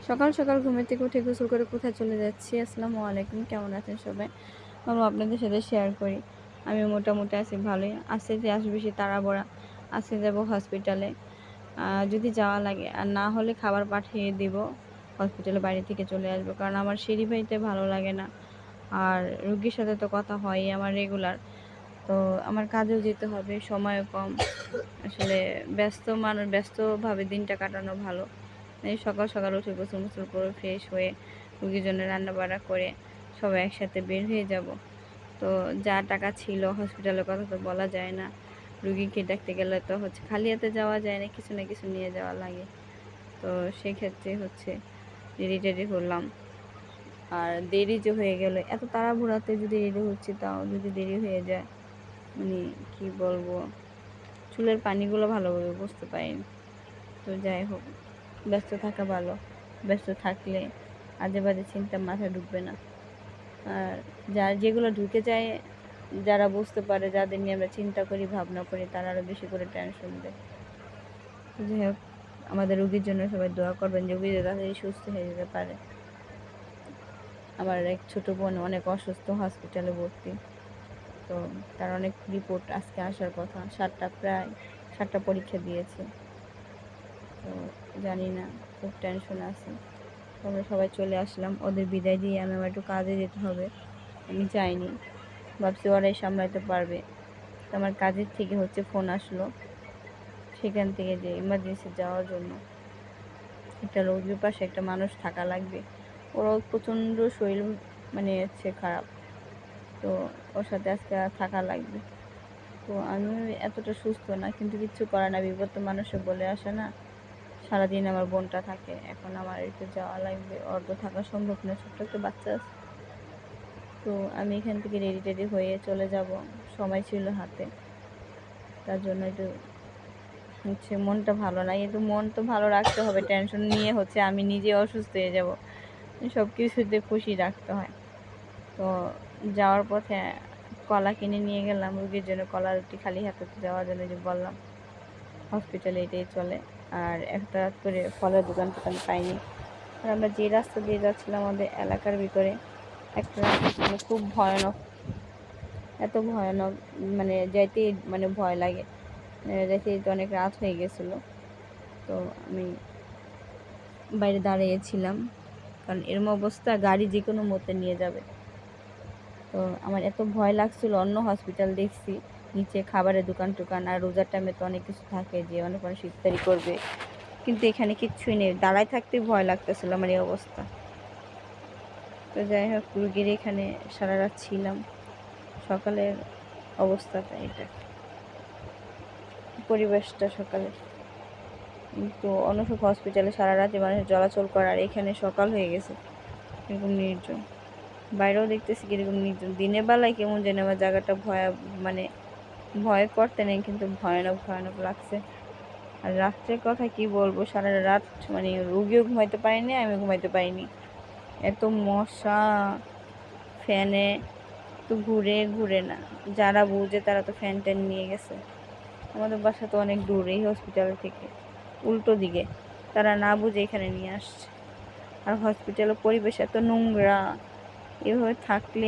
সকাল সকাল ঘুমের থেকে উঠে গোসল করে কোথায় চলে যাচ্ছি। আসসালামু আলাইকুম, কেমন আছেন সবাই? ভাবলাম আপনাদের সাথে শেয়ার করি। আমি মোটামুটি আছি ভালোই। আজকে যে আসবে সে তাড়াহুড়া। আজকে যাব হসপিটালে। যদি যাওয়া লাগে আর না হলে খাবার পাঠিয়ে দিব। হসপিটালে বাড়ি থেকে চলে আসবো। কারণ আমার সিঁড়ি বাইতে ভালো লাগে না। আর রোগীর সাথে তো কথা হয়ই আমার রেগুলার। তো আমার কাজেও যেতে হবে, সময়ও কম। আসলে ব্যস্ত মানুষ, ব্যস্তভাবে দিনটা কাটানো ভালো। এই সকাল সকাল উঠে গোসল মোসল করে ফ্রেশ হয়ে রুগীর জন্য রান্না বান্না করে সবাই একসাথে বের হয়ে যাব। তো যা টাকা ছিল, হসপিটালের কথা তো বলা যায় না। রুগীকে দেখতে গেলে তো খালি হাতে যাওয়া যায় না, কিছু না কিছু নিয়ে যাওয়া লাগে। তো সেক্ষেত্রে রেডি টেডি হলাম। আর দেরি যে হয়ে গেল, এত তাড়াহুড়াতে যদি রেডি হচ্ছি তাও যদি দেরি হয়ে যায়, মানে কি বলবো, চুলের পানিগুলো ভালোভাবে বুঝতে পারিনি। তো যাই হোক, ব্যস্ত থাকা ভালো। ব্যস্ত থাকলে আজে বাজে চিন্তা মাথায় ঢুকবে না। আর যেগুলো ঢুকে যায়, যারা বুঝতে পারে, যাদের নিয়ে আমরা চিন্তা করি, ভাবনা করি, তারা আরও বেশি করে টেনশন দেয়। তো যাই হোক, আমাদের রুগীর জন্য সবাই দোয়া করবেন যে রুগী তাড়াতাড়ি সুস্থ হয়ে যেতে পারে। আমার এক ছোট বোন অনেক অসুস্থ, হসপিটালে ভর্তি। তো তার অনেক রিপোর্ট আজকে আসার কথা। প্রায় 7টা পরীক্ষা দিয়েছে। তো জানি না, খুব টেনশন আছে। আমরা সবাই চলে আসলাম। ওদের বিদায় দিয়ে আমি আমার একটু কাজে যেতে হবে। আমি যাইনি, ভাবছি ওরাই সামলাতে পারবে। তো আমার কাজের থেকে ফোন আসলো, সেখান থেকে যে ইমার্জেন্সি যাওয়ার জন্য একটা রোগীর পাশে একটা মানুষ থাকা লাগবে। ওরাও প্রচণ্ড শরীর খারাপ। তো ওর সাথে আজকে থাকা লাগবে। তো আমি এতটা সুস্থ না, কিন্তু কিচ্ছু করার না, বিপদ তো মানুষে বলে আসে না। সারাদিন আমার বোনটা থাকে, এখন আমার একটু যাওয়া লাগবে। ওর তো থাকা সম্ভব না, ছোট্ট একটা বাচ্চা আছে। তো আমি এখান থেকে রেডি টেডি হয়ে চলে যাব, সময় ছিল হাতে। তার জন্য একটু মনটা ভালো না, কিন্তু মন তো ভালো রাখতে হবে। টেনশন নিয়ে আমি নিজে অসুস্থ হয়ে যাব। সব কিছুতে খুশি রাখতে হয়। তো যাওয়ার পথে কলা কিনে নিয়ে গেলাম রুগীর জন্য, কলা রুটি খালি হাতে যাওয়ার জন্য, যে বললাম হসপিটালে এটাই চলে। আর একটা করে ফলের দোকান পাইনি। আর আমরা যে রাস্তা দিয়ে যাচ্ছিলাম, আমাদের এলাকার ভিতরে একটা রাস্তা ছিল খুব ভয়ানক। এত ভয়ানক, যাইতেই ভয় লাগে। যাইতে যেতে অনেক রাত হয়ে গেছিলো। তো আমি বাইরে দাঁড়িয়েছিলাম, কারণ এরম অবস্থা গাড়ি যে কোনো মতে নিয়ে যাবে। তো আমার এত ভয় লাগছিল। অন্য হসপিটাল দেখছি নিচে খাবারের দোকান টোকান, আর রোজার টাইমে তো অনেক কিছু থাকে যে অনেক মানুষ ইফতারি করবে, কিন্তু এখানে কিচ্ছুই নেই। দাঁড়ায় থাকতে ভয় লাগতেছিল আমার এই অবস্থা। তো যাই হোক, রুগীর এখানে সারা রাত ছিলাম। সকালের অবস্থাটা এটা, পরিবেশটা সকালে। কিন্তু অন্য সব হসপিটালে সারা রাতে মানুষ চলাচল করার, এখানে সকাল হয়ে গেছে এরকম নির্জন। বাইরেও দেখতেছি কীরকম নির্জন। দিনের বেলায় কেমন যেন আমার জায়গাটা ভয় করতে নেই, কিন্তু ভয়ানক ভয়ানক লাগছে। আর রাত্রের কথা কি বলবো, সারা রাত রুগীও ঘুমাইতে পারিনি, আমি ঘুমাইতে পারিনি। এত মশা, ফ্যানে তো ঘুরে ঘুরে না। যারা বুঝে তারা তো ফ্যান ট্যান নিয়ে গেছে। আমাদের বাসা তো অনেক দূর এই হসপিটাল থেকে, উল্টো দিকে। তারা না বুঝে এখানে নিয়ে আসছে। আর হসপিটালের পরিবেশ এত নোংরা, এভাবে থাকলে